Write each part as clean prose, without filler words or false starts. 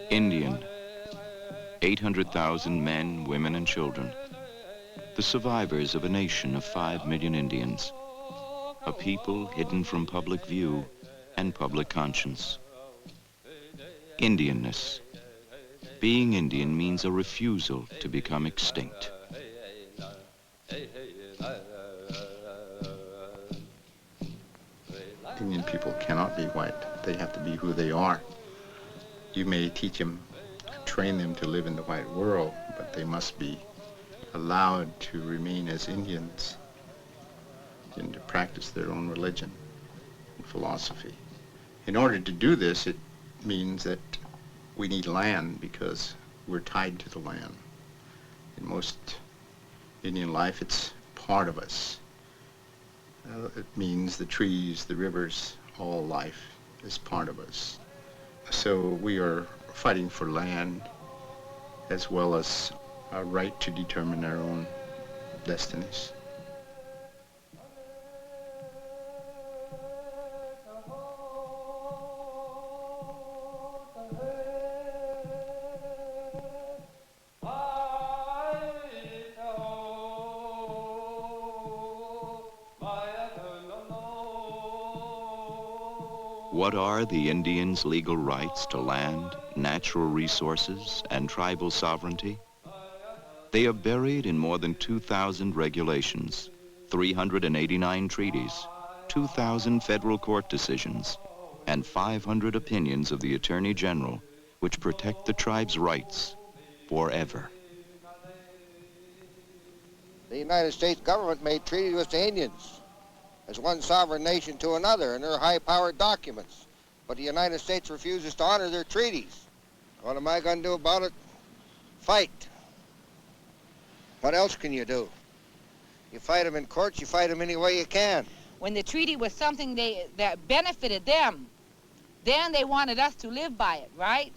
Indian, 800,000 men, women, and children. The survivors of a nation of 5 million Indians. A people hidden from public view and public conscience. Indianness. Being Indian means a refusal to become extinct. Indian people cannot be white. They have to be who they are. You may teach them, train them to live in the white world, but they must be allowed to remain as Indians and to practice their own religion and philosophy. In order to do this, it means that we need land because we're tied to the land. In most Indian life, it's part of us. It means the trees, the rivers, all life is part of us. So we are fighting for land as well as our right to determine our own destinies. What are the Indians' legal rights to land, natural resources, and tribal sovereignty? They are buried in more than 2,000 regulations, 389 treaties, 2,000 federal court decisions, and 500 opinions of the Attorney General, which protect the tribe's rights forever. The United States government made treaties with the Indians as one sovereign nation to another, and they're high-powered documents. But the United States refuses to honor their treaties. What am I going to do about it? Fight. What else can you do? You fight them in courts, you fight them any way you can. When the treaty was something that benefited them, then they wanted us to live by it, right?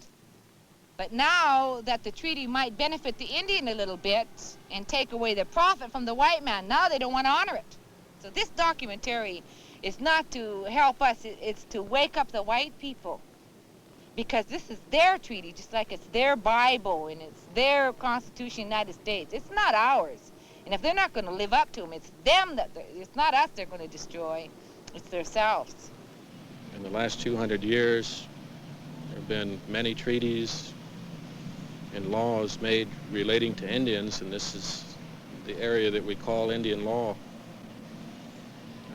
But now that the treaty might benefit the Indian a little bit and take away the profit from the white man, now they don't want to honor it. So this documentary is not to help us, it's to wake up the white people. Because this is their treaty, just like it's their Bible and it's their Constitution of the United States. It's not ours. And if they're not going to live up to them, it's them it's not us they're going to destroy, it's themselves. In the last 200 years, there have been many treaties and laws made relating to Indians, and this is the area that we call Indian law.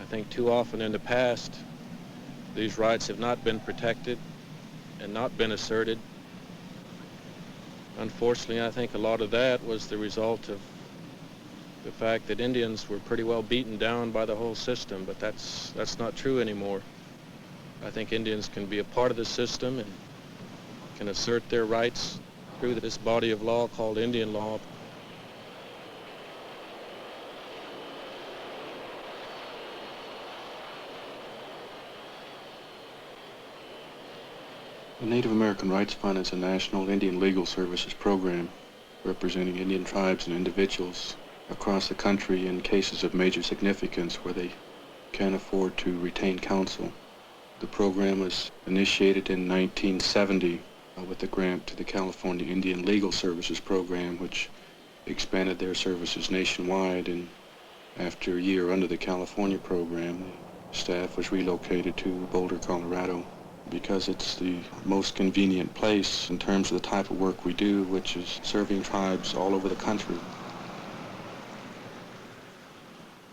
I think too often in the past, these rights have not been protected and not been asserted. Unfortunately, I think a lot of that was the result of the fact that Indians were pretty well beaten down by the whole system, but that's not true anymore. I think Indians can be a part of the system and can assert their rights through this body of law called Indian law. The Native American Rights Fund is a national Indian legal services program representing Indian tribes and individuals across the country in cases of major significance where they can't afford to retain counsel. The program was initiated in 1970 with a grant to the California Indian Legal Services Program, which expanded their services nationwide, and after a year under the California program, the staff was relocated to Boulder, Colorado, because it's the most convenient place in terms of the type of work we do, which is serving tribes all over the country.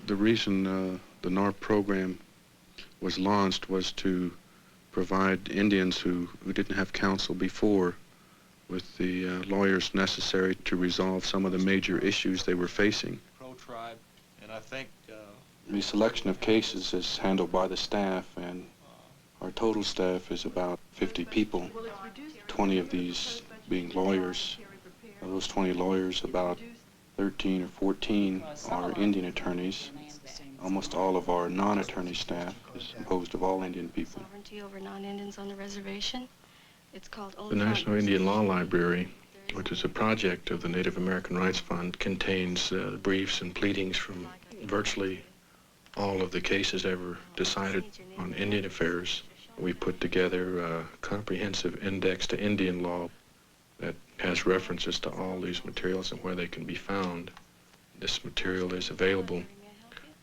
The reason the NARP program was launched was to provide Indians who didn't have counsel before with the lawyers necessary to resolve some of the major issues they were facing. Pro-tribe, and I think the selection of cases is handled by the staff, and our total staff is about 50 people, 20 of these being lawyers. Of those 20 lawyers, about 13 or 14 are Indian attorneys. Almost all of our non-attorney staff is composed of all Indian people. Sovereignty over non-Indians on the reservation. It's called The National Indian Law Library, which is a project of the Native American Rights Fund, contains briefs and pleadings from virtually all of the cases ever decided on Indian affairs We put together a comprehensive index to Indian law that has references to all these materials and where they can be found. This material is available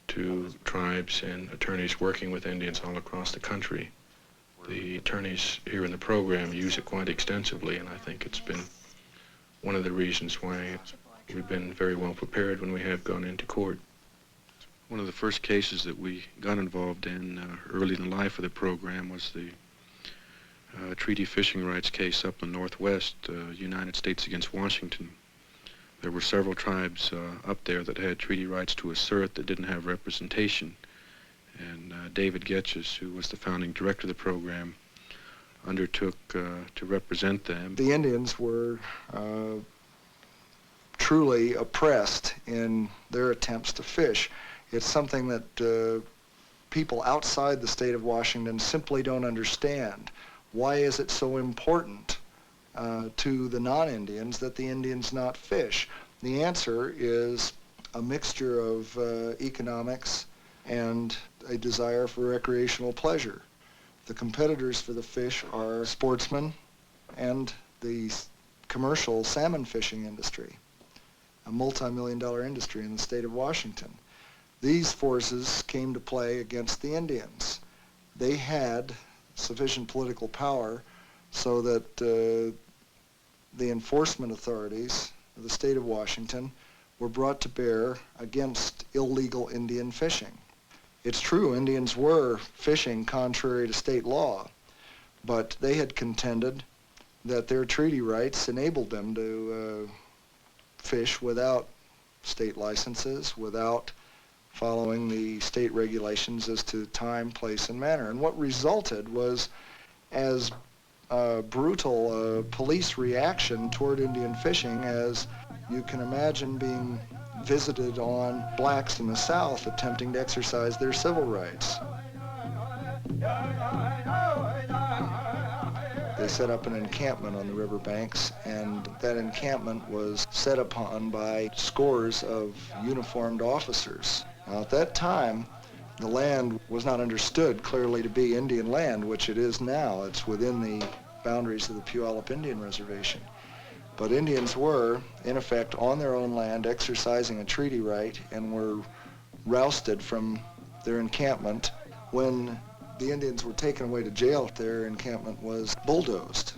to tribes and attorneys working with Indians all across the country. The attorneys here in the program use it quite extensively, and I think it's been one of the reasons why we've been very well prepared when we have gone into court. One of the first cases that we got involved in early in the life of the program was the treaty fishing rights case up in the Northwest, United States against Washington. There were several tribes up there that had treaty rights to assert that didn't have representation. And David Getches, who was the founding director of the program, undertook to represent them. The Indians were truly oppressed in their attempts to fish. It's something that people outside the state of Washington simply don't understand. Why is it so important to the non-Indians that the Indians not fish? The answer is a mixture of economics and a desire for recreational pleasure. The competitors for the fish are sportsmen and the commercial salmon fishing industry, a multi-million-dollar industry in the state of Washington. These forces came to play against the Indians. They had sufficient political power so that the enforcement authorities of the state of Washington were brought to bear against illegal Indian fishing. It's true, Indians were fishing contrary to state law, but they had contended that their treaty rights enabled them to fish without state licenses, without following the state regulations as to time, place, and manner. And what resulted was as brutal police reaction toward Indian fishing as you can imagine being visited on blacks in the South attempting to exercise their civil rights. They set up an encampment on the riverbanks, and that encampment was set upon by scores of uniformed officers. Now, at that time, the land was not understood clearly to be Indian land, which it is now. It's within the boundaries of the Puyallup Indian Reservation. But Indians were, in effect, on their own land exercising a treaty right and were rousted from their encampment. When the Indians were taken away to jail, their encampment was bulldozed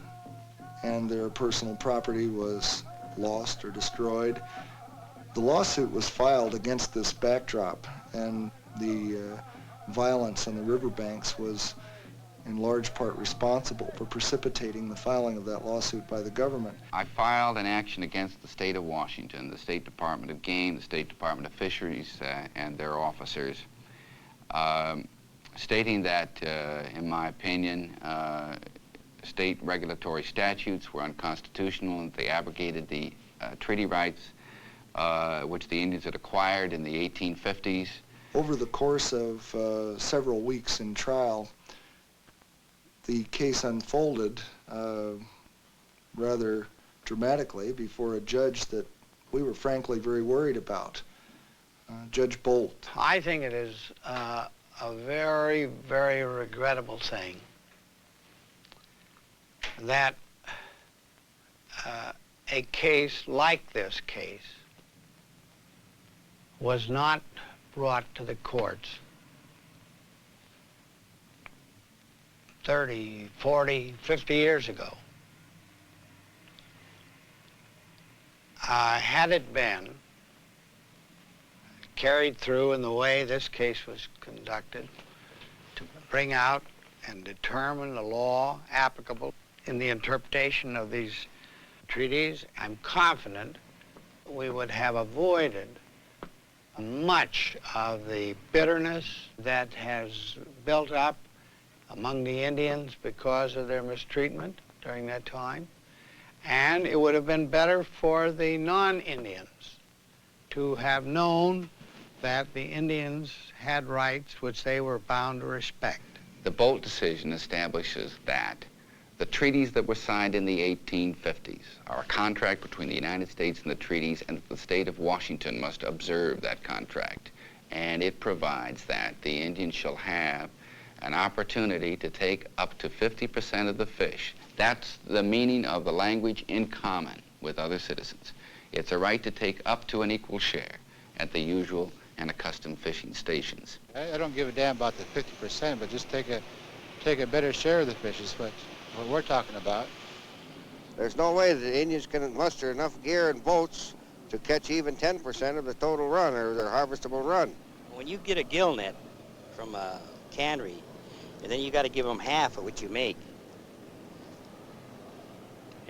and their personal property was lost or destroyed. The lawsuit was filed against this backdrop, and the violence on the riverbanks was in large part responsible for precipitating the filing of that lawsuit by the government. I filed an action against the state of Washington, the State Department of Game, the State Department of Fisheries, and their officers, stating that, in my opinion, state regulatory statutes were unconstitutional and they abrogated the treaty rights which the Indians had acquired in the 1850s. Over the course of several weeks in trial, the case unfolded rather dramatically before a judge that we were frankly very worried about, Judge Bolt. I think it is a very, very regrettable thing that a case like this case was not brought to the courts 30, 40, 50 years ago. Had it been carried through in the way this case was conducted to bring out and determine the law applicable in the interpretation of these treaties, I'm confident we would have avoided much of the bitterness that has built up among the Indians because of their mistreatment during that time. And it would have been better for the non-Indians to have known that the Indians had rights which they were bound to respect. The Bolt decision establishes that the treaties that were signed in the 1850s are a contract between the United States and the treaties, and the state of Washington must observe that contract. And it provides that the Indians shall have an opportunity to take up to 50% of the fish. That's the meaning of the language in common with other citizens. It's a right to take up to an equal share at the usual and accustomed fishing stations. I don't give a damn about the 50%, but just take a better share of the fish is what we're talking about. There's no way that the Indians can muster enough gear and boats to catch even 10% of the total run or their harvestable run. When you get a gill net from a cannery, and then you got to give them half of what you make.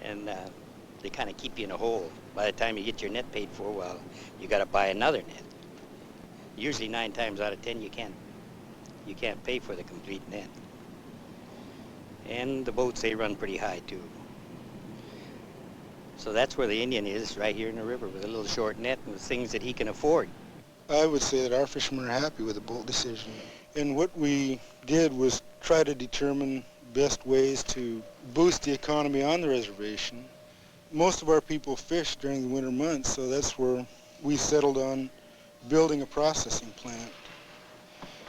And they kind of keep you in a hole. By the time you get your net paid for, well, you got to buy another net. Usually 9 times out of 10 you can't pay for the complete net. And the boats, they run pretty high too. So that's where the Indian is, right here in the river with a little short net and the things that he can afford. I would say that our fishermen are happy with the boat decision. And what we did was try to determine best ways to boost the economy on the reservation. Most of our people fish during the winter months, so that's where we settled on building a processing plant.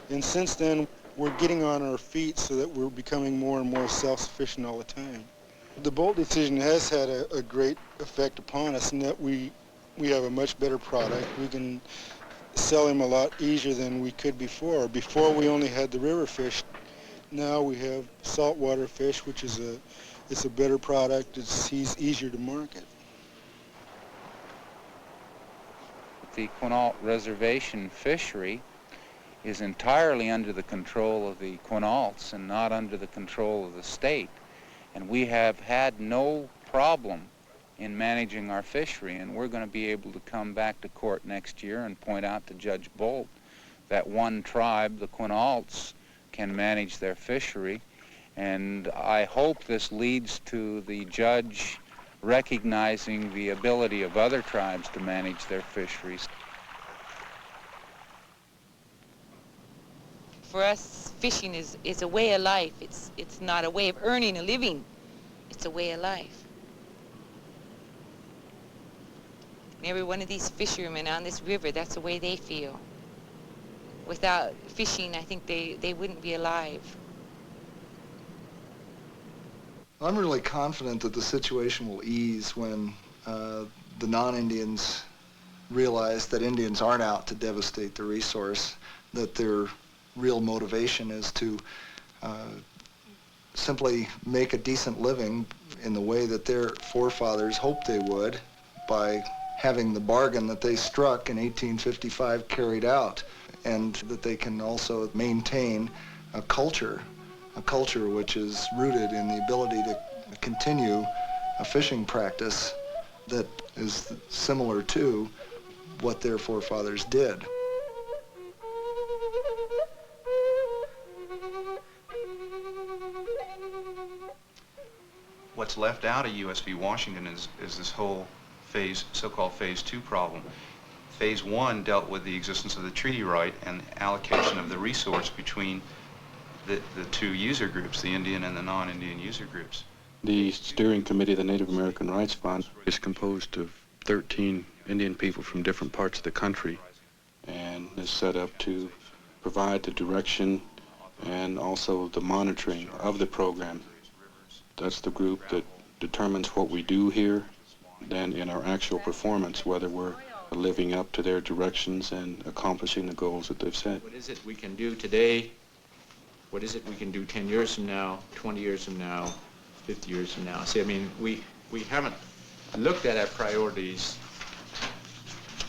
And since then, we're getting on our feet so that we're becoming more and more self-sufficient all the time. The bolt decision has had a great effect upon us in that we have a much better product. We can sell him a lot easier than we could before. Before we only had the river fish. Now we have saltwater fish, which is it's a better product. He's easier to market. The Quinault Reservation fishery is entirely under the control of the Quinaults and not under the control of the state. And we have had no problem in managing our fishery, and we're going to be able to come back to court next year and point out to Judge Bolt that one tribe, the Quinaults, can manage their fishery. And I hope this leads to the judge recognizing the ability of other tribes to manage their fisheries. For us, fishing is a way of life. It's not a way of earning a living. It's a way of life. And every one of these fishermen on this river, that's the way they feel. Without fishing, I think they wouldn't be alive. I'm really confident that the situation will ease when the non-Indians realize that Indians aren't out to devastate the resource, that their real motivation is to simply make a decent living in the way that their forefathers hoped they would by having the bargain that they struck in 1855 carried out, and that they can also maintain a culture which is rooted in the ability to continue a fishing practice that is similar to what their forefathers did. What's left out of USV Washington is this whole so-called Phase 2 problem. Phase 1 dealt with the existence of the treaty right and the allocation of the resource between the two user groups, the Indian and the non-Indian user groups. The steering committee of the Native American Rights Fund is composed of 13 Indian people from different parts of the country and is set up to provide the direction and also the monitoring of the program. That's the group that determines what we do here, then in our actual performance, whether we're living up to their directions and accomplishing the goals that they've set. What is it we can do today? What is it we can do 10 years from now, 20 years from now, 50 years from now? See, I mean, we haven't looked at our priorities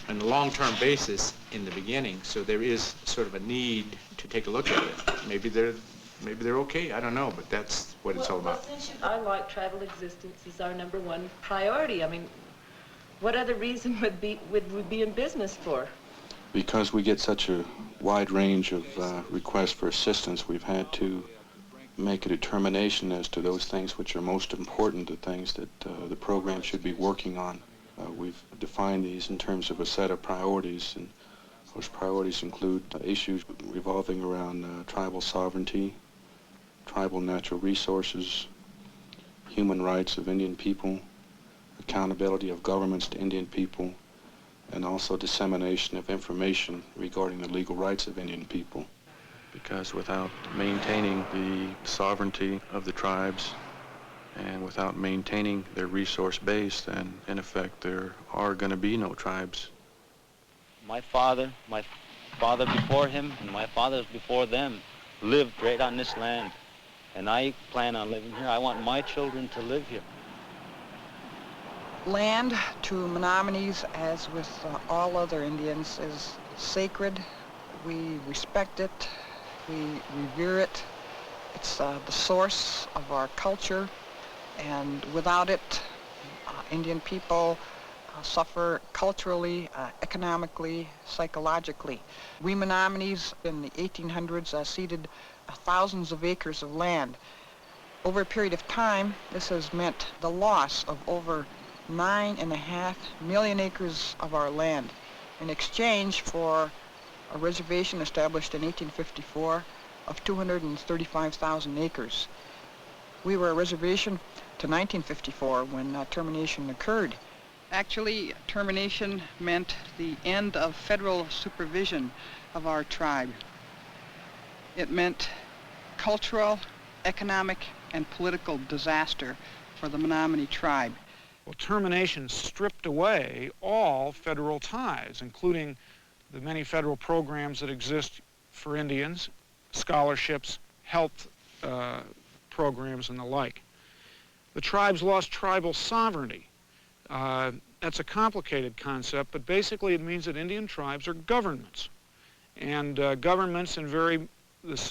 on a long-term basis in the beginning, so there is sort of a need to take a look at it. Maybe they're okay, I don't know, but that's what it's all about. I like tribal existence as our #1 priority. I mean, what other reason would we be in business for? Because we get such a wide range of requests for assistance, we've had to make a determination as to those things which are most important, the things that the program should be working on. We've defined these in terms of a set of priorities, and those priorities include issues revolving around tribal sovereignty, tribal natural resources, human rights of Indian people, accountability of governments to Indian people, and also dissemination of information regarding the legal rights of Indian people. because without maintaining the sovereignty of the tribes and without maintaining their resource base, then in effect there are going to be no tribes. My father before him, and my fathers before them lived right on this land. And I plan on living here. I want my children to live here. Land to Menominees, as with all other Indians, is sacred. We respect it. We revere it. It's the source of our culture. And without it, Indian people suffer culturally, economically, psychologically. We Menominees in the 1800s ceded thousands of acres of land. Over a period of time, this has meant the loss of over 9.5 million acres of our land in exchange for a reservation established in 1854 of 235,000 acres. We were a reservation to 1954 when termination occurred. Actually, termination meant the end of federal supervision of our tribe. It meant cultural, economic, and political disaster for the Menominee tribe. Well, termination stripped away all federal ties, including the many federal programs that exist for Indians, scholarships, health programs, and the like. The tribes lost tribal sovereignty. That's a complicated concept, but basically it means that Indian tribes are governments. And governments in very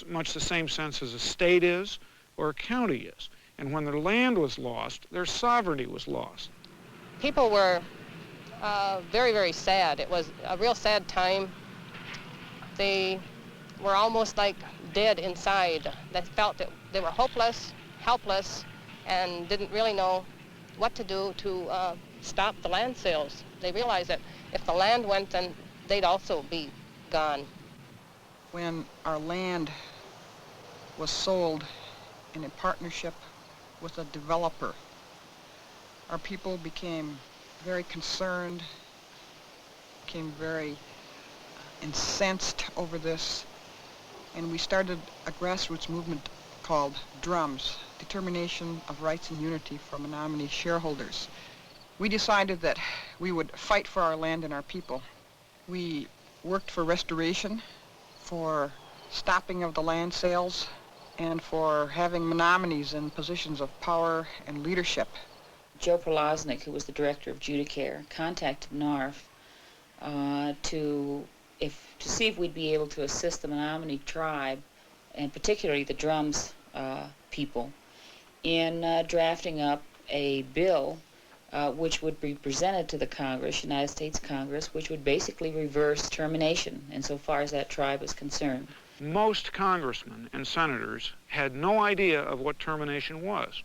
much the same sense as a state is or a county is. And when their land was lost, their sovereignty was lost. People were very, very sad. It was a real sad time. They were almost like dead inside. They felt that they were hopeless, helpless, and didn't really know what to do to stop the land sales. They realized that if the land went, then they'd also be gone. When our land was sold in a partnership with a developer, our people became very concerned, became very incensed over this, and we started a grassroots movement called DRUMS, Determination of Rights and Unity for Menominee Shareholders. We decided that we would fight for our land and our people. We worked for restoration, for stopping of the land sales, and for having Menominees in positions of power and leadership. Joe Prolaznik, who was the director of Judicare, contacted NARF to see if we'd be able to assist the Menominee tribe, and particularly the DRUMS people, in drafting up a bill which would be presented to the Congress, United States Congress, which would basically reverse termination insofar as that tribe was concerned. Most congressmen and senators had no idea of what termination was.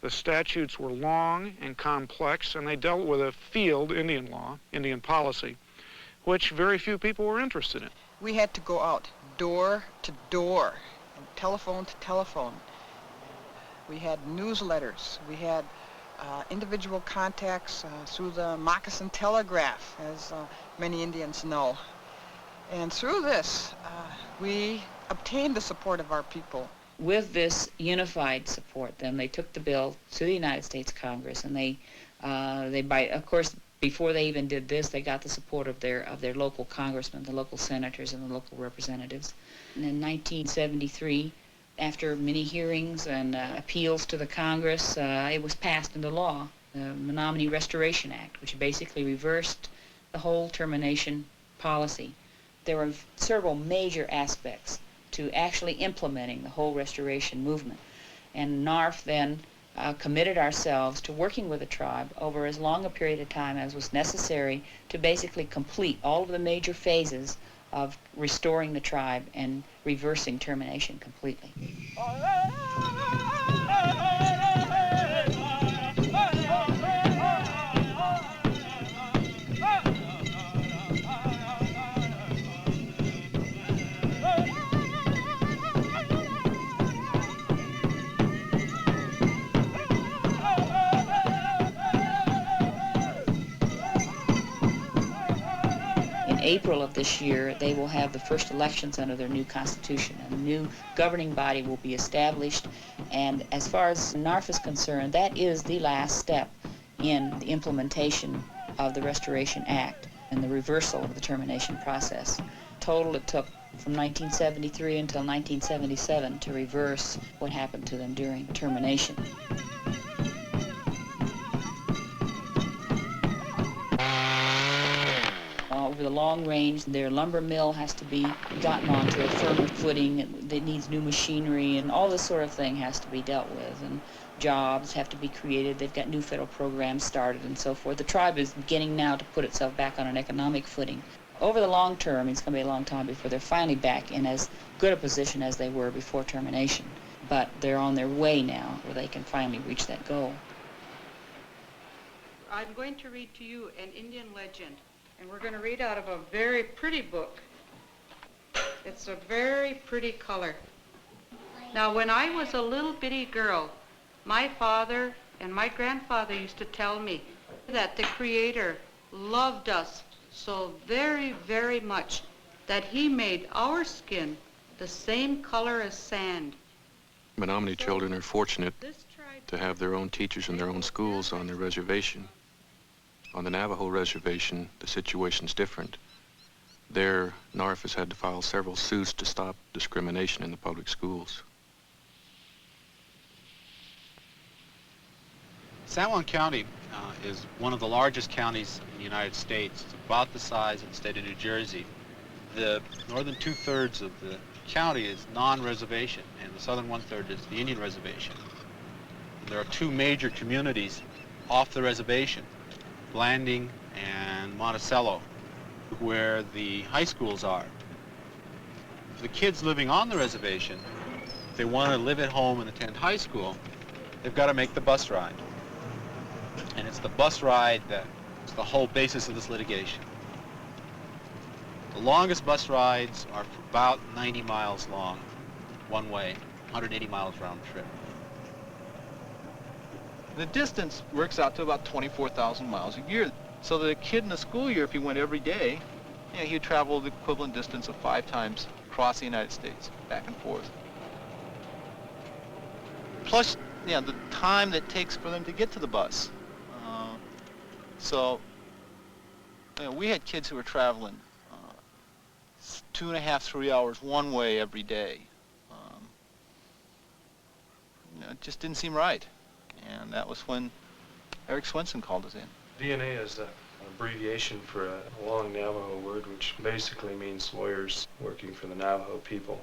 The statutes were long and complex, and they dealt with a field, Indian law, Indian policy, which very few people were interested in. We had to go out door to door and telephone to telephone. We had newsletters. We had individual contacts through the moccasin telegraph, as many Indians know. And through this, we obtained the support of our people. With this unified support, then, they took the bill to the United States Congress, and they of course, before they even did this, they got the support of their local congressmen, the local senators, and the local representatives. And in 1973, after many hearings and appeals to the Congress, it was passed into law, the Menominee Restoration Act, which basically reversed the whole termination policy. There were several major aspects to actually implementing the whole restoration movement. And NARF then committed ourselves to working with the tribe over as long a period of time as was necessary to basically complete all of the major phases of restoring the tribe and reversing termination completely. In April of this year, they will have the first elections under their new constitution, and a new governing body will be established. And as far as NARF is concerned, that is the last step in the implementation of the Restoration Act and the reversal of the termination process. Total, it took from 1973 until 1977 to reverse what happened to them during termination. Over the long range, their lumber mill has to be gotten onto a firmer footing. It needs new machinery, and all this sort of thing has to be dealt with. And jobs have to be created. They've got new federal programs started and so forth. The tribe is beginning now to put itself back on an economic footing. Over the long term, it's going to be a long time before they're finally back in as good a position as they were before termination. But they're on their way now where they can finally reach that goal. I'm going to read to you an Indian legend. And we're going to read out of a very pretty book. It's a very pretty color. Now, when I was a little bitty girl, my father and my grandfather used to tell me that the Creator loved us so very, very much that he made our skin the same color as sand. Menominee children are fortunate to have their own teachers and their own schools on their reservation. On the Navajo reservation, the situation's different. There, NARF has had to file several suits to stop discrimination in the public schools. San Juan County is one of the largest counties in the United States. It's about the size of the state of New Jersey. The northern two-thirds of the county is non-reservation, and the southern one-third is the Indian reservation. And there are two major communities off the reservation, Blanding and Monticello, where the high schools are. The kids living on the reservation, if they want to live at home and attend high school, they've got to make the bus ride. And it's the bus ride that's the whole basis of this litigation. The longest bus rides are for about 90 miles long, one way, 180 miles round trip. The distance works out to about 24,000 miles a year. So that a kid in the school year, if he went every day, he'd travel the equivalent distance of 5 times across the United States, back and forth. Plus, the time that it takes for them to get to the bus. We had kids who were traveling 2.5, 3 hours one way every day. It just didn't seem right. And that was when Eric Swenson called us in. DNA is an abbreviation for a long Navajo word, which basically means lawyers working for the Navajo people.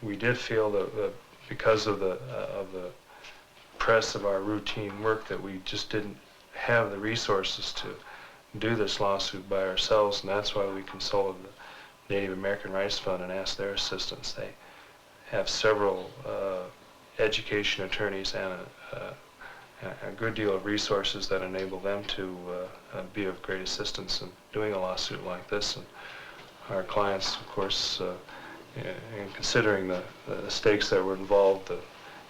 We did feel that because of the press of our routine work that we just didn't have the resources to do this lawsuit by ourselves, and that's why we consulted the Native American Rights Fund and asked their assistance. They have several education attorneys and a good deal of resources that enable them to be of great assistance in doing a lawsuit like this. And our clients, of course, in considering the stakes that were involved, the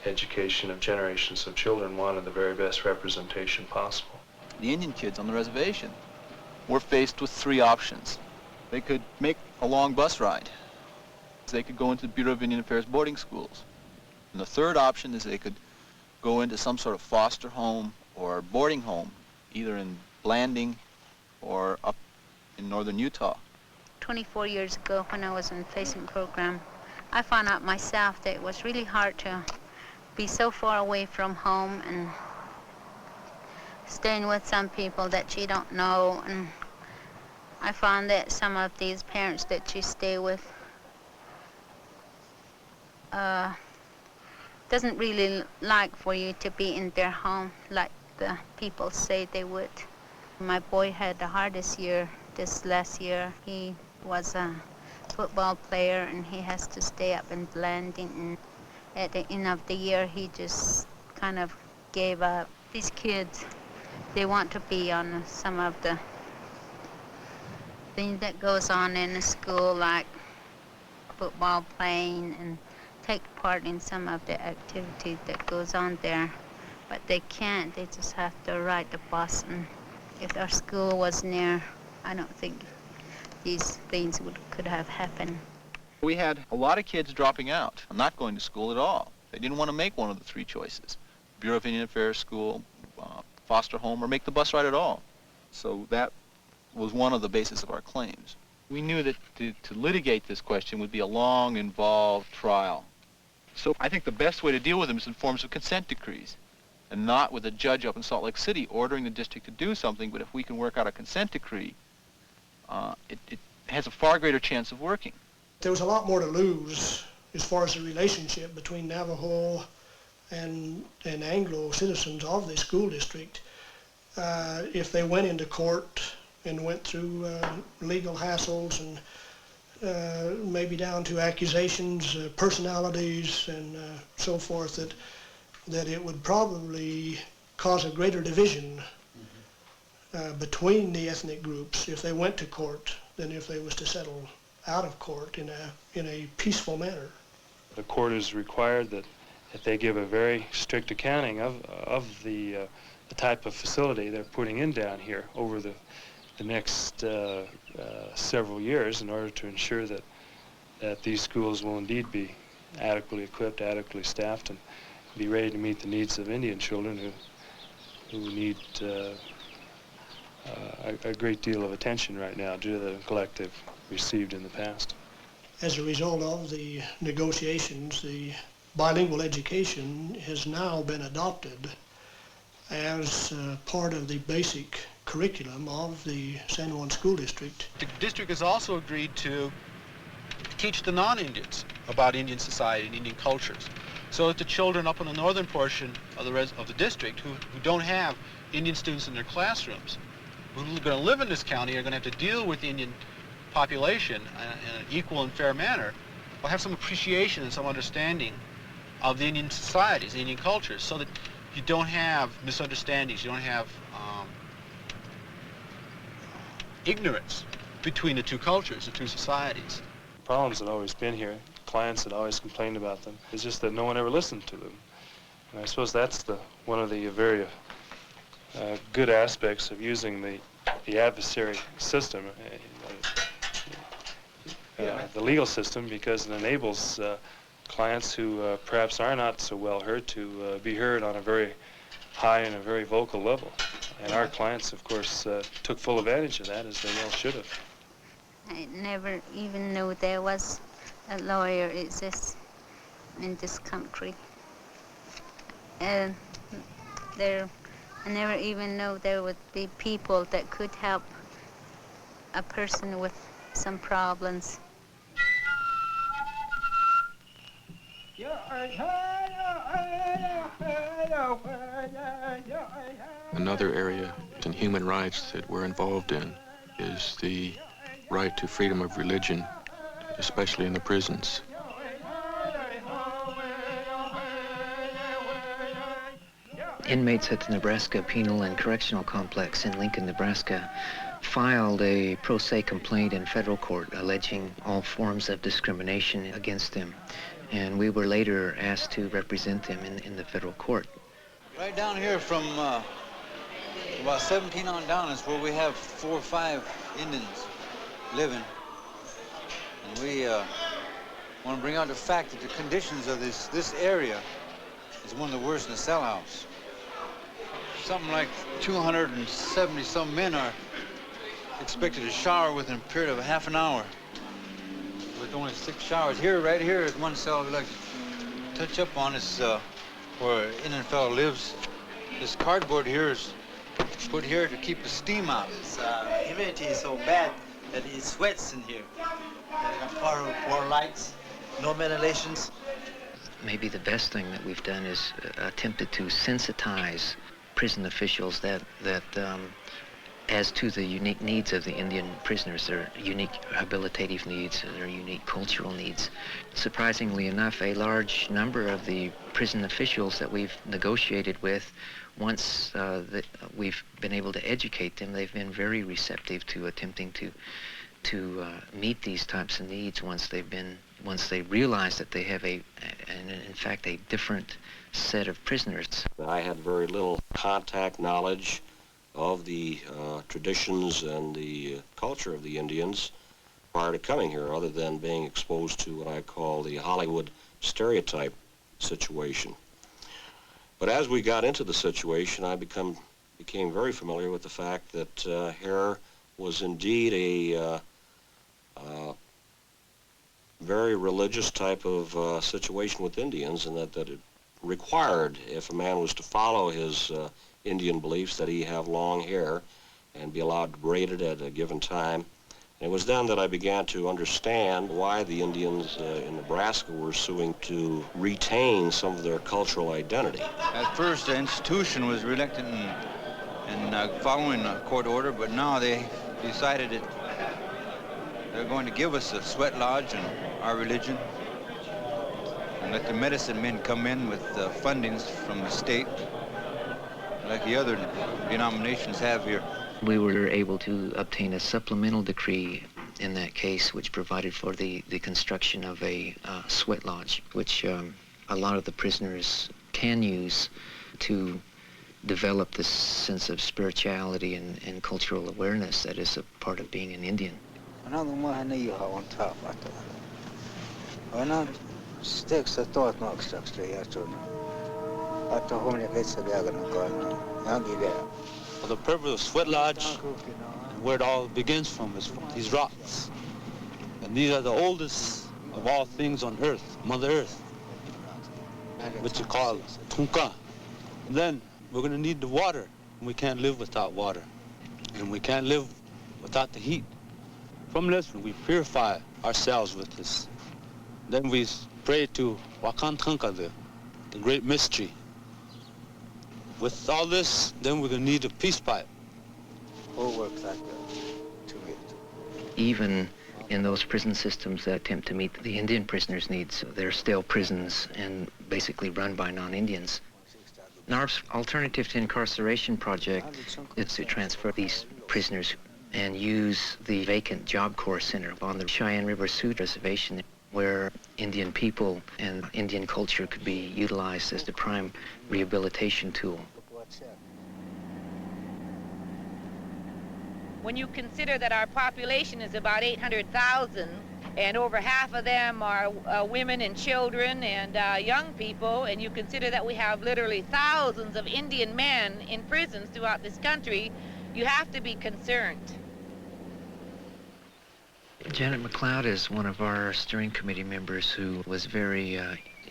education of generations of children, wanted the very best representation possible. The Indian kids on the reservation were faced with 3 options. They could make a long bus ride. They could go into the Bureau of Indian Affairs boarding schools. And the third option is they could go into some sort of foster home or boarding home, either in Blanding or up in northern Utah. 24 years ago, when I was in the placement program, I found out myself that it was really hard to be so far away from home and staying with some people that you don't know. And I found that some of these parents that you stay with doesn't really like for you to be in their home like the people say they would. My boy had the hardest year this last year. He was a football player and he has to stay up in Blanding, and at the end of the year he just kind of gave up. These kids, they want to be on some of the things that goes on in the school, like football playing, and take part in some of the activities that goes on there, but they can't. They just have to ride the bus. And if our school was near, I don't think these things could have happened. We had a lot of kids dropping out, not going to school at all. They didn't want to make one of the three choices: Bureau of Indian Affairs school, foster home, or make the bus ride at all. So that was one of the basis of our claims. We knew that to litigate this question would be a long, involved trial. So I think the best way to deal with them is in forms of consent decrees, and not with a judge up in Salt Lake City ordering the district to do something. But if we can work out a consent decree, it has a far greater chance of working. There was a lot more to lose as far as the relationship between Navajo and Anglo citizens of the school district if they went into court and went through legal hassles and maybe down to accusations, personalities, and so forth, that it would probably cause a greater division between the ethnic groups if they went to court than if they was to settle out of court in a peaceful manner. The court is required that they give a very strict accounting of the type of facility they're putting in down here over the next several years in order to ensure that these schools will indeed be adequately equipped, adequately staffed, and be ready to meet the needs of Indian children who need a great deal of attention right now due to the neglect they've received in the past. As a result of the negotiations, the bilingual education has now been adopted as part of the basic curriculum of the San Juan School District. The district has also agreed to teach the non-Indians about Indian society and Indian cultures, so that the children up in the northern portion of the district who don't have Indian students in their classrooms, who are going to live in this county, are going to have to deal with the Indian population in an equal and fair manner, will have some appreciation and some understanding of the Indian societies, the Indian cultures, so that you don't have misunderstandings, you don't have ignorance between the two cultures, the two societies. Problems had always been here. Clients had always complained about them. It's just that no one ever listened to them. And I suppose that's one of the very good aspects of using the adversary system, the legal system, because it enables clients who perhaps are not so well heard to be heard on a very high and a very vocal level. And our clients, of course, took full advantage of that, as they well should have. I never even knew there was a lawyer exist in this country. And I never even knew there would be people that could help a person with some problems. Another area in human rights that we're involved in is the right to freedom of religion, especially in the prisons. Inmates at the Nebraska Penal and Correctional Complex in Lincoln, Nebraska, filed a pro se complaint in federal court alleging all forms of discrimination against them. And we were later asked to represent them in the federal court. Right down here from about 17 on down is where we have 4 or 5 Indians living. And we want to bring out the fact that the conditions of this area is one of the worst in the cell house. Something like 270 some men are expected to shower within a period of half an hour. With only 6 showers. Right here is one cell we'd like to touch up on. Is where an Indian fellow lives. This cardboard here is put here to keep the steam out. This humidity is so bad that it sweats in here. Poor lights, no ventilations. Maybe the best thing that we've done is attempted to sensitize prison officials that as to the unique needs of the Indian prisoners, their unique rehabilitative needs, their unique cultural needs. Surprisingly enough, a large number of the prison officials that we've negotiated with, once we've been able to educate them, they've been very receptive to attempting to meet these types of needs once they realize that they have in fact a different set of prisoners. I had very little contact knowledge of the traditions and the culture of the Indians, prior to coming here, other than being exposed to what I call the Hollywood stereotype situation. But as we got into the situation, I became very familiar with the fact that here was indeed a very religious type of situation with Indians, and that it required, if a man was to follow his Indian beliefs, that he have long hair and be allowed to braid it at a given time. And it was then that I began to understand why the Indians in Nebraska were suing to retain some of their cultural identity. At first, the institution was reluctant in following a court order, but now they decided that they're going to give us a sweat lodge and our religion, and let the medicine men come in with fundings from the state, like the other denominations have here. We were able to obtain a supplemental decree in that case, which provided for the construction of a sweat lodge, which a lot of the prisoners can use to develop this sense of spirituality and cultural awareness that is a part of being an Indian. Well, the purpose of Sweat Lodge, where it all begins from, is from these rocks. And these are the oldest of all things on Earth, Mother Earth, which is called Tunka. And then we're going to need the water, and we can't live without water. And we can't live without the heat. From this, we purify ourselves with this. Then we pray to Wakan Tunka, the great mystery. With all this, then we're going to need a peace pipe. Even in those prison systems that attempt to meet the Indian prisoners' needs, they're still prisons and basically run by non-Indians. NARF's Alternative to Incarceration project is to transfer these prisoners and use the vacant Job Corps Center on the Cheyenne River Sioux Reservation, where Indian people and Indian culture could be utilized as the prime rehabilitation tool. When you consider that our population is about 800,000, and over half of them are women and children and young people, and you consider that we have literally thousands of Indian men in prisons throughout this country, you have to be concerned. Janet McLeod is one of our steering committee members who was very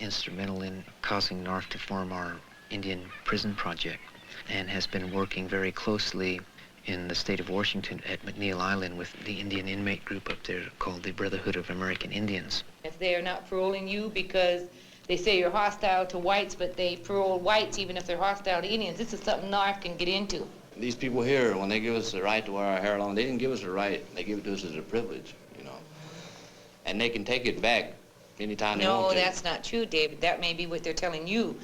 instrumental in causing NARF to form our Indian prison project, and has been working very closely in the state of Washington at McNeil Island with the Indian inmate group up there called the Brotherhood of American Indians. If they are not paroling you because they say you're hostile to whites, but they parole whites even if they're hostile to Indians, this is something NARF can get into. These people here, when they give us the right to wear our hair long, they didn't give us a right. They give it to us as a privilege, you know. And they can take it back anytime they want to. No, that's not true, David. That may be what they're telling you.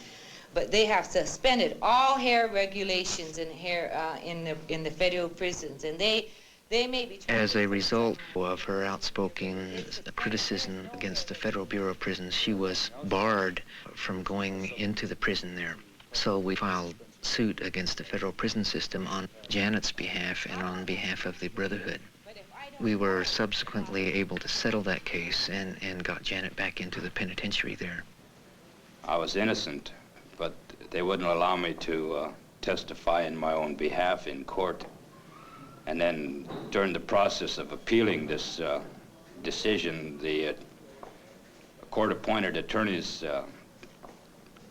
But they have suspended all hair regulations in hair in the federal prisons, and they may be. As a result of her outspoken criticism against the Federal Bureau of Prisons, she was barred from going into the prison there. So we filed suit against the federal prison system on Janet's behalf and on behalf of the Brotherhood. We were subsequently able to settle that case and got Janet back into the penitentiary there. I was innocent, but they wouldn't allow me to testify in my own behalf in court. And then during the process of appealing this decision, the court-appointed attorneys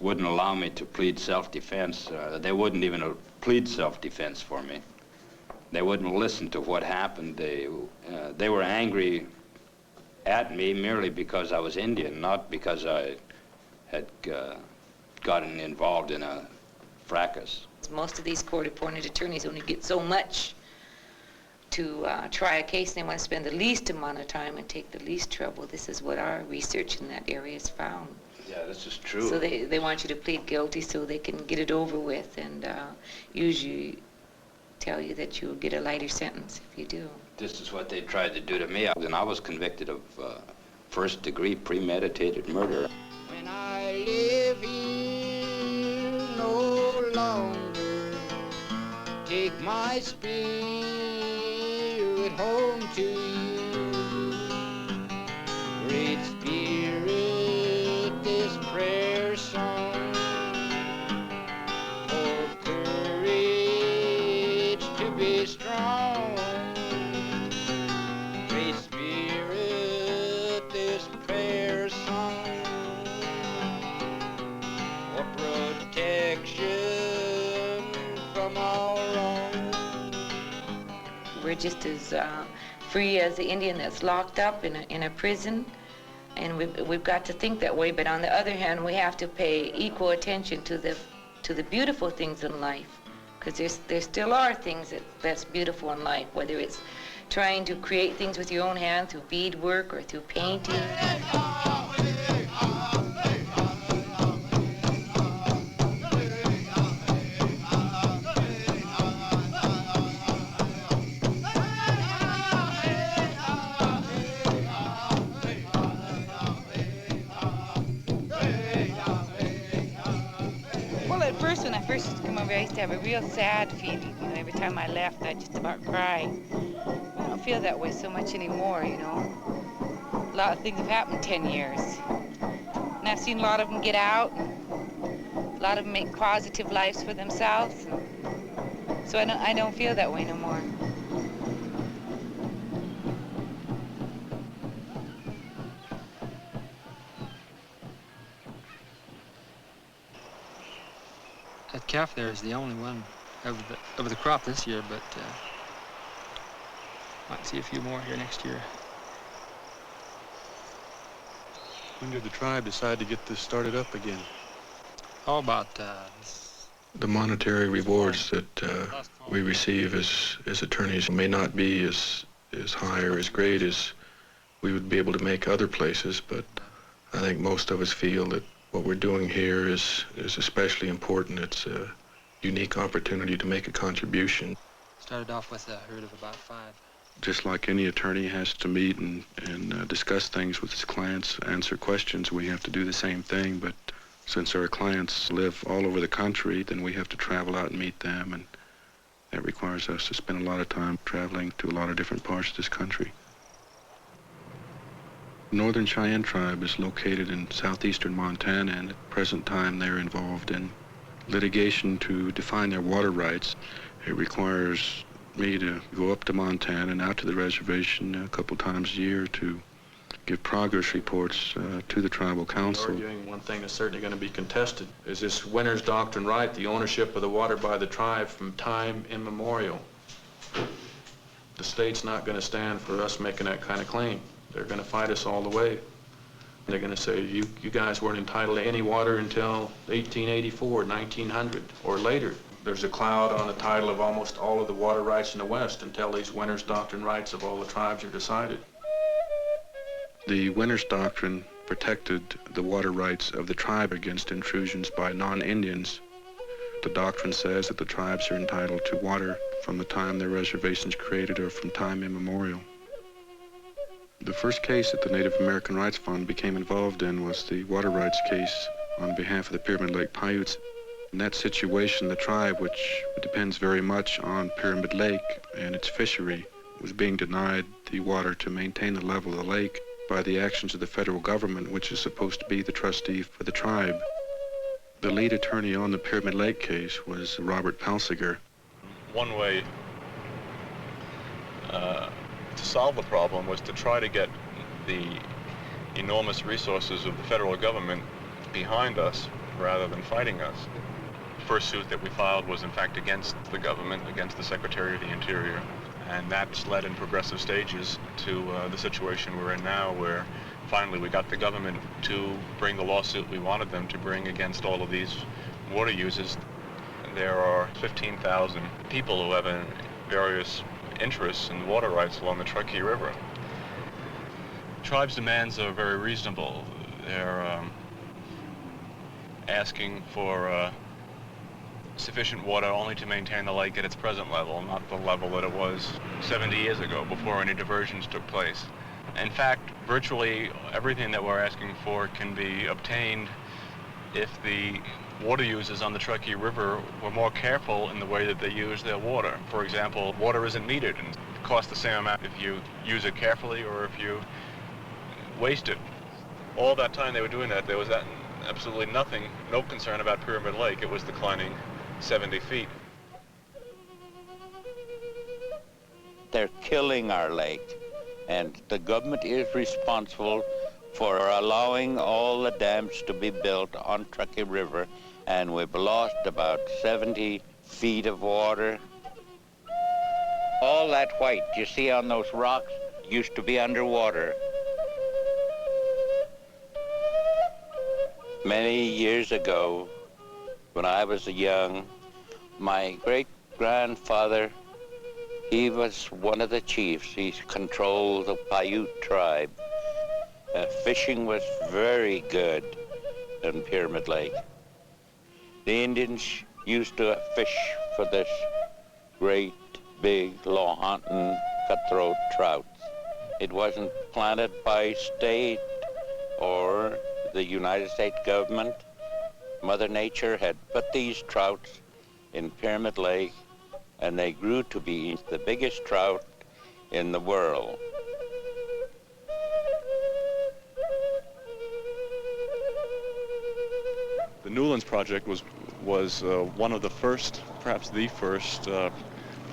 wouldn't allow me to plead self-defense. They wouldn't even plead self-defense for me. They wouldn't listen to what happened. They were angry at me merely because I was Indian, not because I had gotten involved in a fracas. Most of these court-appointed attorneys only get so much to try a case. They want to spend the least amount of time and take the least trouble. This is what our research in that area has found. Yeah, this is true. So they want you to plead guilty so they can get it over with, and usually tell you that you'll get a lighter sentence if you do. This is what they tried to do to me, and I was convicted of first-degree premeditated murder. When I live here no longer, take my spirit home to you. we're just as free as the Indian that's locked up in a prison. And we've got to think that way, but on the other hand, we have to pay equal attention to the beautiful things in life, because there still are things that's beautiful in life, whether it's trying to create things with your own hand through beadwork or through painting. When I first used to come over, I used to have a real sad feeling. You know, every time I left, I'd just about cry. I don't feel that way so much anymore, you know. A lot of things have happened in 10 years. And I've seen a lot of them get out. A lot of them make positive lives for themselves. So I don't feel that way no more. That calf there is the only one of the crop this year, but might see a few more here next year. When did the tribe decide to get this started up again? How about the monetary rewards that we receive as attorneys may not be as high or as great as we would be able to make other places, but I think most of us feel that what we're doing here is especially important. It's a unique opportunity to make a contribution. Started off with a herd of about 5. Just like any attorney has to meet and discuss things with his clients, answer questions, we have to do the same thing. But since our clients live all over the country, then we have to travel out and meet them, and that requires us to spend a lot of time traveling to a lot of different parts of this country. Northern Cheyenne Tribe is located in southeastern Montana, and at the present time they're involved in litigation to define their water rights. It requires me to go up to Montana and out to the reservation a couple times a year to give progress reports to the tribal council. Arguing one thing that's certainly going to be contested is this winner's doctrine right, the ownership of the water by the tribe from time immemorial. The state's not going to stand for us making that kind of claim. They're going to fight us all the way. They're going to say, you guys weren't entitled to any water until 1884, 1900, or later. There's a cloud on the title of almost all of the water rights in the West until these winner's doctrine rights of all the tribes are decided. The winner's doctrine protected the water rights of the tribe against intrusions by non-Indians. The doctrine says that the tribes are entitled to water from the time their reservations created or from time immemorial. The first case that the Native American Rights Fund became involved in was the water rights case on behalf of the Pyramid Lake Paiutes. In that situation, the tribe, which depends very much on Pyramid Lake and its fishery, was being denied the water to maintain the level of the lake by the actions of the federal government, which is supposed to be the trustee for the tribe. The lead attorney on the Pyramid Lake case was Robert Pelsiger. One way to solve the problem was to try to get the enormous resources of the federal government behind us rather than fighting us. The first suit that we filed was in fact against the government, against the Secretary of the Interior, and that's led in progressive stages to the situation we're in now, where finally we got the government to bring the lawsuit we wanted them to bring against all of these water users. There are 15,000 people who have various interests in water rights along the Truckee River. Tribe's demands are very reasonable. They're asking for sufficient water only to maintain the lake at its present level, not the level that it was 70 years ago before any diversions took place. In fact, virtually everything that we're asking for can be obtained if the water users on the Truckee River were more careful in the way that they use their water. For example, water isn't metered and it costs the same amount if you use it carefully or if you waste it. All that time they were doing that, there was absolutely nothing, no concern about Pyramid Lake. It was declining 70 feet. They're killing our lake, and the government is responsible for allowing all the dams to be built on Truckee River, and we've lost about 70 feet of water. All that white you see on those rocks used to be underwater. Many years ago, when I was young, my great-grandfather, he was one of the chiefs. He controlled the Paiute tribe. Fishing was very good in Pyramid Lake. The Indians used to fish for this great, big, low-hunting, cutthroat trout. It wasn't planted by state or the United States government. Mother Nature had put these trouts in Pyramid Lake, and they grew to be the biggest trout in the world. The Newlands project was one of the first, perhaps the first,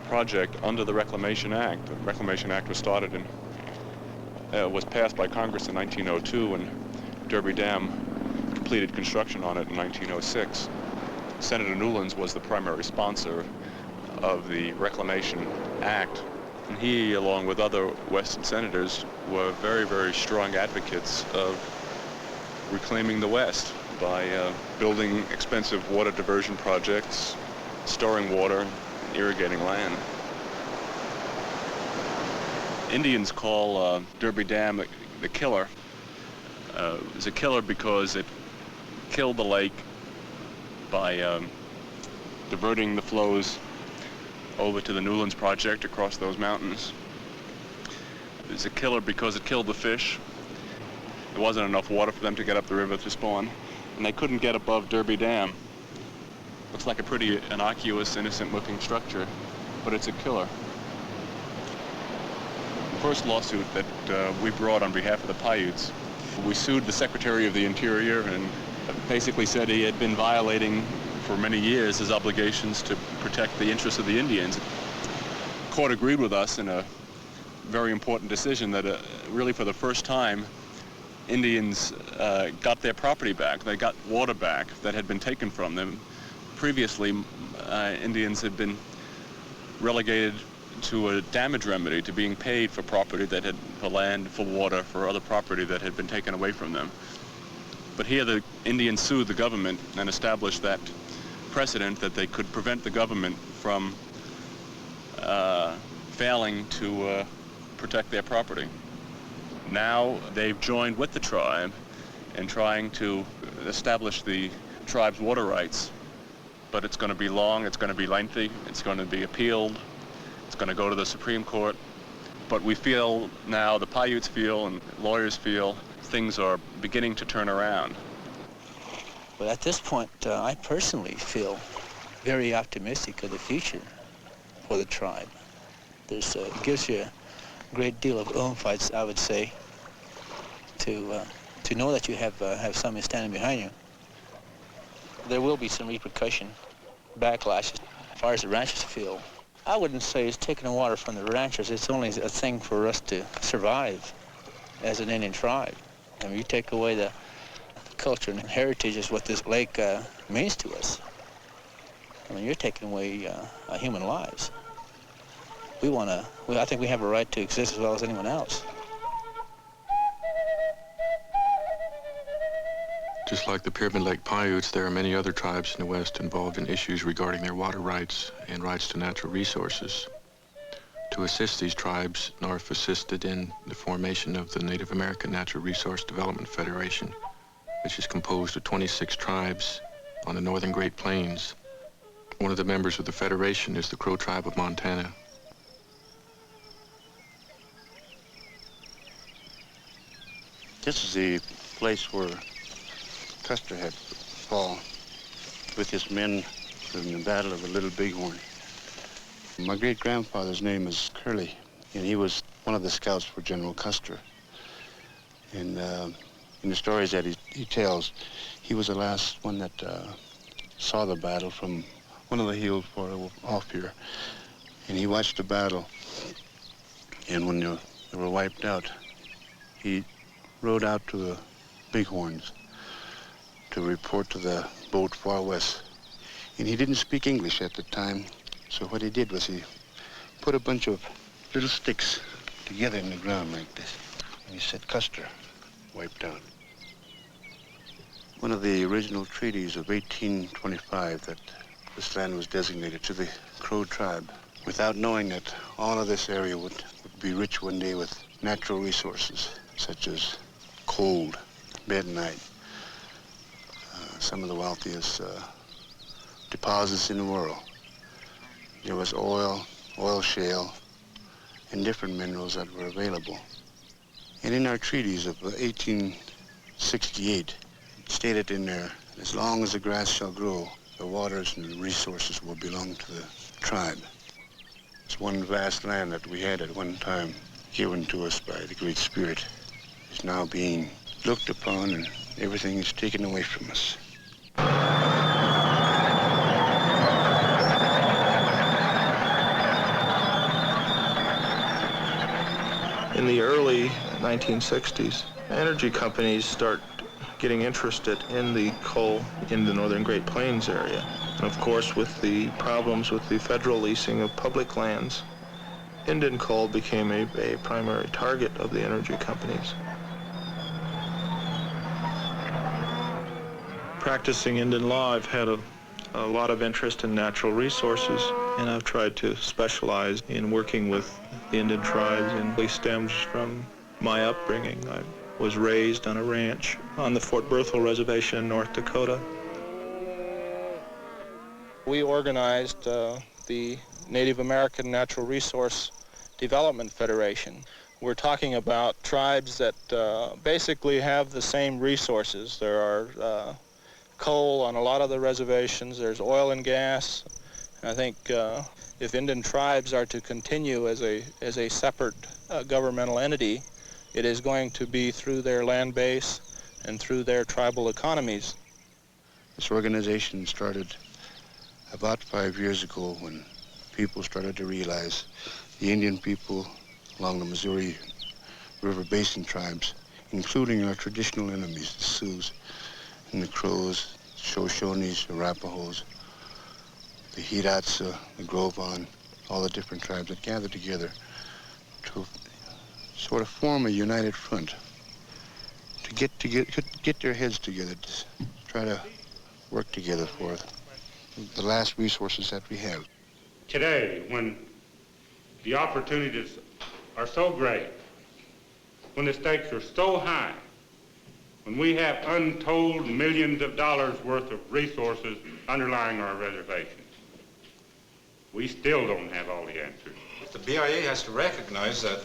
project under the Reclamation Act. The Reclamation Act was started was passed by Congress in 1902, and Derby Dam completed construction on it in 1906. Senator Newlands was the primary sponsor of the Reclamation Act. And he, along with other Western senators, were very, very strong advocates of reclaiming the West by building expensive water diversion projects, storing water, and irrigating land. Indians call Derby Dam the killer. It's a killer because it killed the lake by diverting the flows over to the Newlands project across those mountains. It's a killer because it killed the fish. There wasn't enough water for them to get up the river to spawn, and they couldn't get above Derby Dam. Looks like a pretty innocuous, innocent-looking structure, but it's a killer. The first lawsuit that we brought on behalf of the Paiutes, we sued the Secretary of the Interior and basically said he had been violating for many years his obligations to protect the interests of the Indians. The court agreed with us in a very important decision that really for the first time Indians got their property back. They got water back that had been taken from them. Previously, Indians had been relegated to a damage remedy, to being paid for property that had, for land, for water, for other property that had been taken away from them. But here the Indians sued the government and established that precedent that they could prevent the government from failing to protect their property. Now they've joined with the tribe in trying to establish the tribe's water rights, but it's going to be long, it's going to be lengthy, it's going to be appealed, it's going to go to the Supreme Court. But we feel now, the Paiutes feel and lawyers feel, things are beginning to turn around. Well, at this point, I personally feel very optimistic of the future for the tribe. It gives you a great deal of oomph, I would say, to know that you have something standing behind you. There will be some repercussion, backlash, as far as the ranchers feel. I wouldn't say it's taking the water from the ranchers. It's only a thing for us to survive as an Indian tribe. I mean, you take away the culture and heritage is what this lake means to us. I mean, you're taking away human lives. I think we have a right to exist as well as anyone else. Just like the Pyramid Lake Paiutes, there are many other tribes in the West involved in issues regarding their water rights and rights to natural resources. To assist these tribes, NORF assisted in the formation of the Native American Natural Resource Development Federation, which is composed of 26 tribes on the northern Great Plains. One of the members of the Federation is the Crow Tribe of Montana. This is the place where Custer had fall with his men in the Battle of the Little Bighorn. My great-grandfather's name is Curley, and he was one of the scouts for General Custer. And in the stories that he tells, he was the last one that saw the battle from one of the hills far off here. And he watched the battle, and when they were wiped out, he rode out to the Bighorns to report to the boat far west. And he didn't speak English at the time, so what he did was he put a bunch of little sticks together in the ground like this. And he said, Custer, wiped out. One of the original treaties of 1825 that this land was designated to the Crow tribe, without knowing that all of this area would be rich one day with natural resources, such as coal, midnight, some of the wealthiest deposits in the world. There was oil shale, and different minerals that were available. And in our treaties of 1868, it stated in there, as long as the grass shall grow, the waters and the resources will belong to the tribe. It's one vast land that we had at one time given to us by the Great Spirit. It's now being looked upon and everything is taken away from us. In the early 1960s, energy companies start getting interested in the coal in the northern Great Plains area. And of course, with the problems with the federal leasing of public lands, Indian coal became a primary target of the energy companies. Practicing Indian law, I've had a lot of interest in natural resources, and I've tried to specialize in working with the Indian tribes, and it stems from my upbringing. I was raised on a ranch on the Fort Berthold Reservation in North Dakota. We organized the Native American Natural Resource Development Federation. We're talking about tribes that basically have the same resources. There are coal on a lot of the reservations, there's oil and gas. And I think if Indian tribes are to continue as a separate governmental entity, it is going to be through their land base and through their tribal economies. This organization started about 5 years ago when people started to realize the Indian people along the Missouri River Basin tribes, including our traditional enemies, the Sioux and the Crows, Shoshones, Arapahoes, the Hidatsa, the Grovon, all the different tribes that gathered together to sort of form a united front, to get their heads together, to try to work together for the last resources that we have. Today, when the opportunities are so great, when the stakes are so high, when we have untold millions of dollars worth of resources underlying our reservations, we still don't have all the answers. The BIA has to recognize that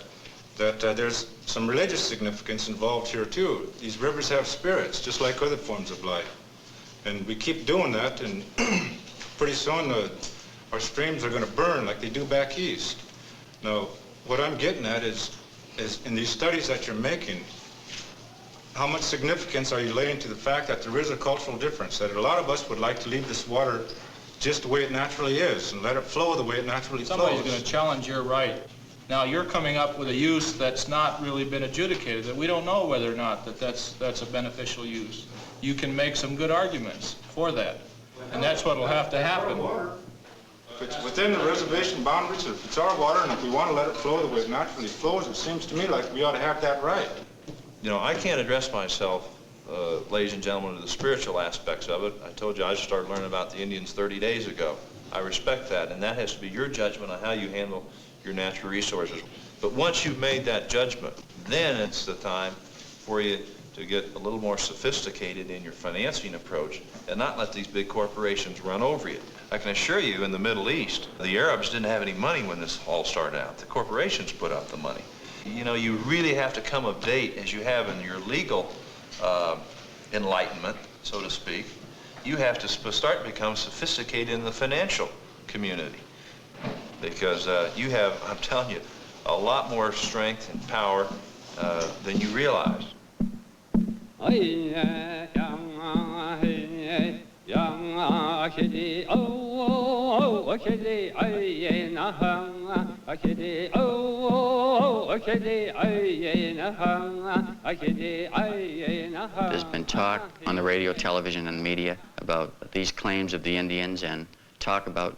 there's some religious significance involved here too. These rivers have spirits, just like other forms of life. And we keep doing that, and pretty soon our streams are going to burn like they do back east. Now, what I'm getting at is in these studies that you're making, how much significance are you laying to the fact that there is a cultural difference, that a lot of us would like to leave this water just the way it naturally is and let it flow the way it naturally flows. Somebody's going to challenge your right. Now, you're coming up with a use that's not really been adjudicated, that we don't know whether or not that's a beneficial use. You can make some good arguments for that, and that's what will have to happen. If it's within the reservation boundaries, if it's our water, and if we want to let it flow the way it naturally flows, it seems to me like we ought to have that right. You know, I can't address myself, ladies and gentlemen, to the spiritual aspects of it. I told you I started learning about the Indians 30 days ago. I respect that, and that has to be your judgment on how you handle your natural resources. But once you've made that judgment, then it's the time for you to get a little more sophisticated in your financing approach and not let these big corporations run over you. I can assure you in the Middle East, the Arabs didn't have any money when this all started out. The corporations put up the money. You know, you really have to come of date as you have in your legal enlightenment, so to speak. You have to start to become sophisticated in the financial community because you have, I'm telling you, a lot more strength and power than you realize. There's been talk on the radio, television, and media about these claims of the Indians and talk about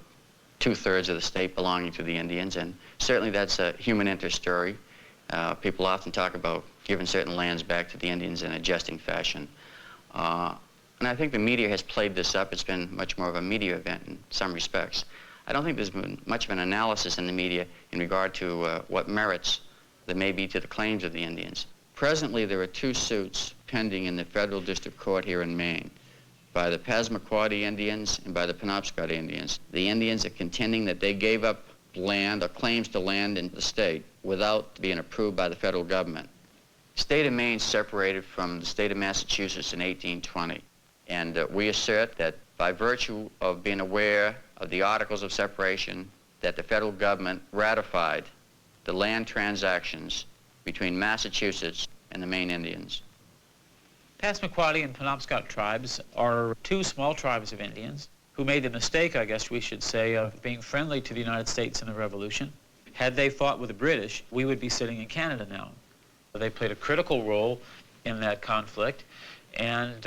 2/3 of the state belonging to the Indians, and certainly that's a human interest story. People often talk about giving certain lands back to the Indians in a jesting fashion. And I think the media has played this up. It's been much more of a media event in some respects. I don't think there's been much of an analysis in the media in regard to what merits there may be to the claims of the Indians. Presently, there are 2 suits pending in the federal district court here in Maine by the Passamaquoddy Indians and by the Penobscot Indians. The Indians are contending that they gave up land or claims to land in the state without being approved by the federal government. The state of Maine separated from the state of Massachusetts in 1820, and we assert that by virtue of being aware of the Articles of Separation, that the federal government ratified the land transactions between Massachusetts and the Maine Indians. Passamaquoddy and Penobscot tribes are 2 small tribes of Indians who made the mistake, I guess we should say, of being friendly to the United States in the Revolution. Had they fought with the British, we would be sitting in Canada now. They played a critical role in that conflict and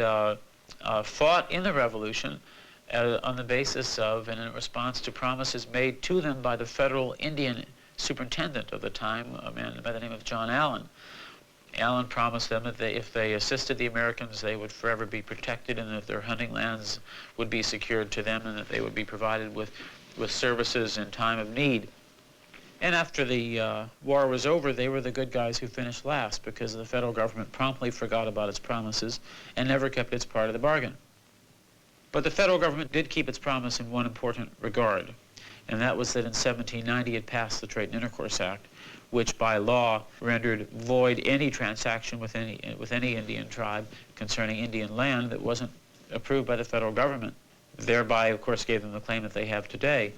fought in the Revolution on the basis of and in response to promises made to them by the federal Indian superintendent of the time, a man by the name of John Allen. Allen promised them that if they assisted the Americans, they would forever be protected and that their hunting lands would be secured to them and that they would be provided with services in time of need. And after the war was over, they were the good guys who finished last because the federal government promptly forgot about its promises and never kept its part of the bargain. But the federal government did keep its promise in one important regard, and that was that in 1790 it passed the Trade and Intercourse Act, which by law rendered void any transaction with any Indian tribe concerning Indian land that wasn't approved by the federal government. Thereby, of course, gave them the claim that they have today.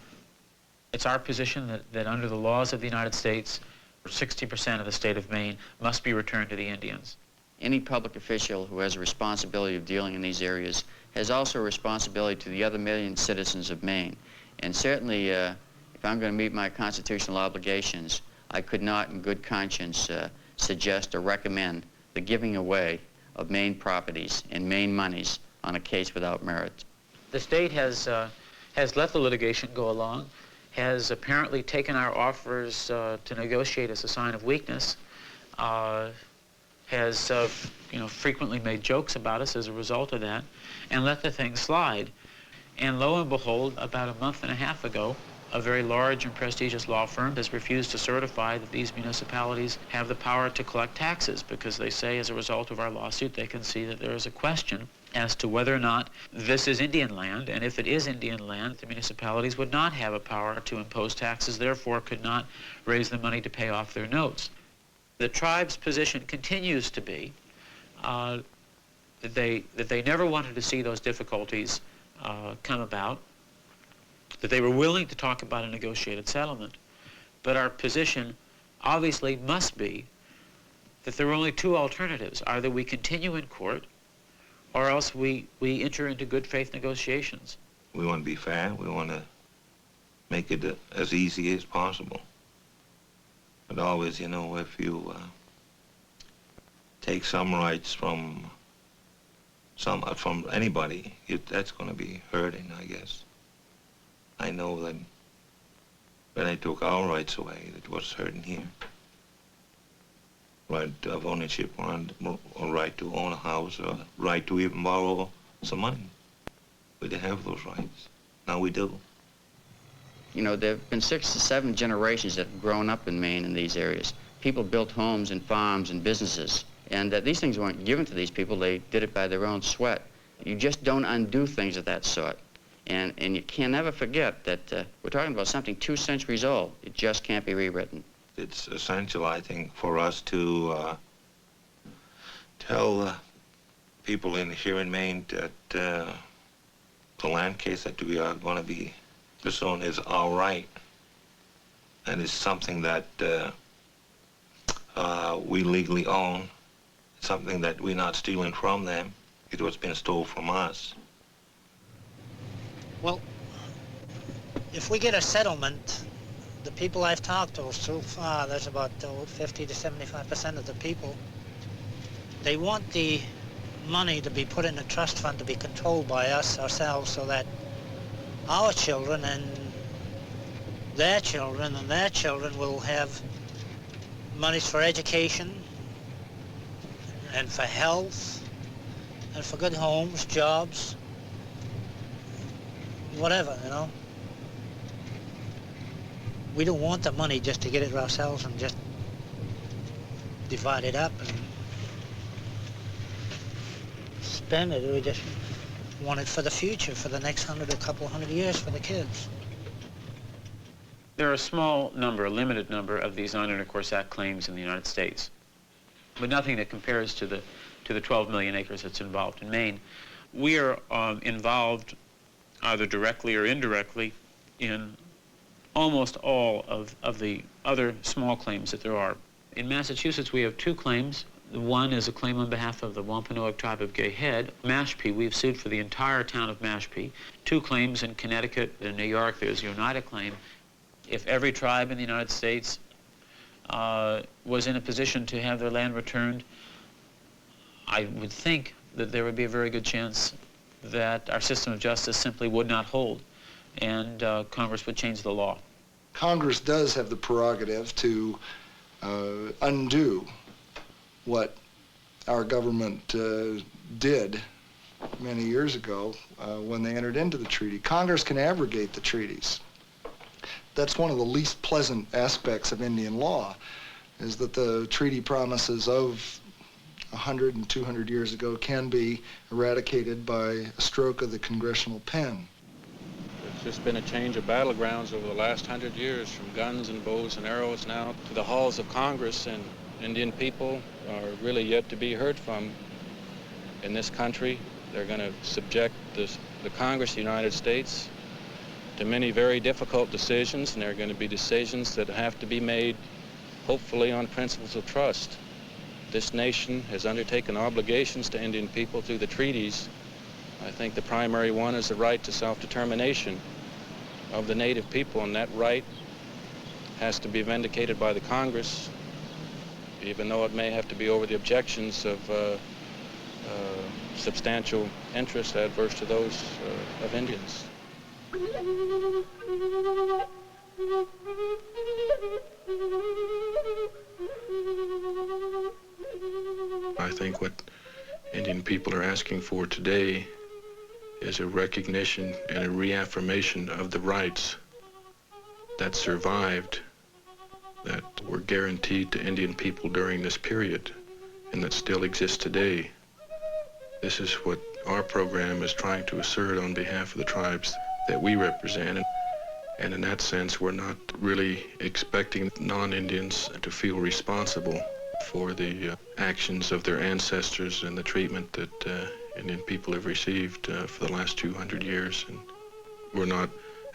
It's our position that under the laws of the United States, 60% of the state of Maine must be returned to the Indians. Any public official who has a responsibility of dealing in these areas has also a responsibility to the other million citizens of Maine. And certainly, if I'm going to meet my constitutional obligations, I could not in good conscience suggest or recommend the giving away of Maine properties and Maine monies on a case without merit. The state has let the litigation go along, has apparently taken our offers to negotiate as a sign of weakness, has frequently made jokes about us as a result of that, and let the thing slide. And lo and behold, about a month and a half ago, a very large and prestigious law firm has refused to certify that these municipalities have the power to collect taxes because they say as a result of our lawsuit they can see that there is a question as to whether or not this is Indian land, and if it is Indian land, the municipalities would not have a power to impose taxes, therefore could not raise the money to pay off their notes. The tribe's position continues to be that they never wanted to see those difficulties come about, that they were willing to talk about a negotiated settlement, but our position obviously must be that there are only 2 alternatives. Either we continue in court or else we enter into good faith negotiations. We want to be fair. We want to make it as easy as possible. But always, if you take some rights from anybody, that's going to be hurting, I guess. I know that when they took our rights away, it was hurting here. Right of ownership, or right to own a house, or right to even borrow some money. We didn't have those rights. Now we do. There have been 6 to 7 generations that have grown up in Maine in these areas. People built homes and farms and businesses, and these things weren't given to these people. They did it by their own sweat. You just don't undo things of that sort. And you can never forget that we're talking about something 2 centuries old. It just can't be rewritten. It's essential, I think, for us to tell people here in Maine that the land case that we are going to be pursuing is our right, and it's something that we legally own, something that we're not stealing from them. It was been stolen from us. Well, if we get a settlement, the people I've talked to so far, there's about 50 to 75% of the people, they want the money to be put in a trust fund to be controlled by us ourselves so that our children and their children, and their children will have monies for education and for health and for good homes, jobs, whatever, you know. We don't want the money just to get it ourselves and just divide it up and spend it. We just want it for the future, for the next couple hundred years for the kids. There are a small number, a limited number of these non-intercourse act claims in the United States, but nothing that compares to the 12 million acres that's involved in Maine. We are involved either directly or indirectly in almost all of the other small claims that there are. In Massachusetts, we have two claims. One is a claim on behalf of the Wampanoag tribe of Gay Head. Mashpee, we've sued for the entire town of Mashpee. Two claims in Connecticut and New York. There's the Oneida claim. If every tribe in the United States was in a position to have their land returned, I would think that there would be a very good chance that our system of justice simply would not hold, and Congress would change the law. Congress does have the prerogative to undo what our government did many years ago when they entered into the treaty. Congress can abrogate the treaties. That's one of the least pleasant aspects of Indian law, is that the treaty promises of 100 and 200 years ago can be eradicated by a stroke of the congressional pen. It's just been a change of battlegrounds over the last 100 years, from guns and bows and arrows now to the halls of Congress, and Indian people are really yet to be heard from in this country. They're going to subject the Congress of the United States to many very difficult decisions, and they're going to be decisions that have to be made, hopefully, on principles of trust. This nation has undertaken obligations to Indian people through the treaties. I think the primary one is the right to self-determination of the native people, and that right has to be vindicated by the Congress, even though it may have to be over the objections of substantial interests adverse to those of Indians. I think what Indian people are asking for today is a recognition and a reaffirmation of the rights that survived, that were guaranteed to Indian people during this period, and that still exist today. This is what our program is trying to assert on behalf of the tribes that we represent. And in that sense, we're not really expecting non-Indians to feel responsible for the actions of their ancestors and the treatment that Indian people have received for the last 200 years. And we're not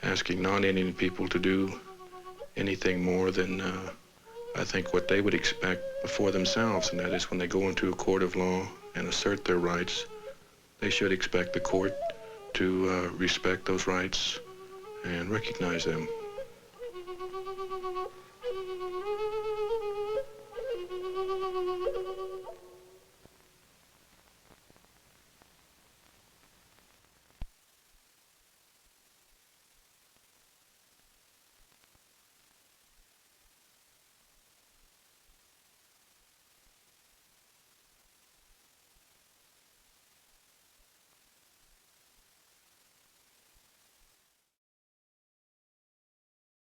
asking non-Indian people to do anything more than I think what they would expect for themselves, and that is when they go into a court of law and assert their rights, they should expect the court to respect those rights and recognize them.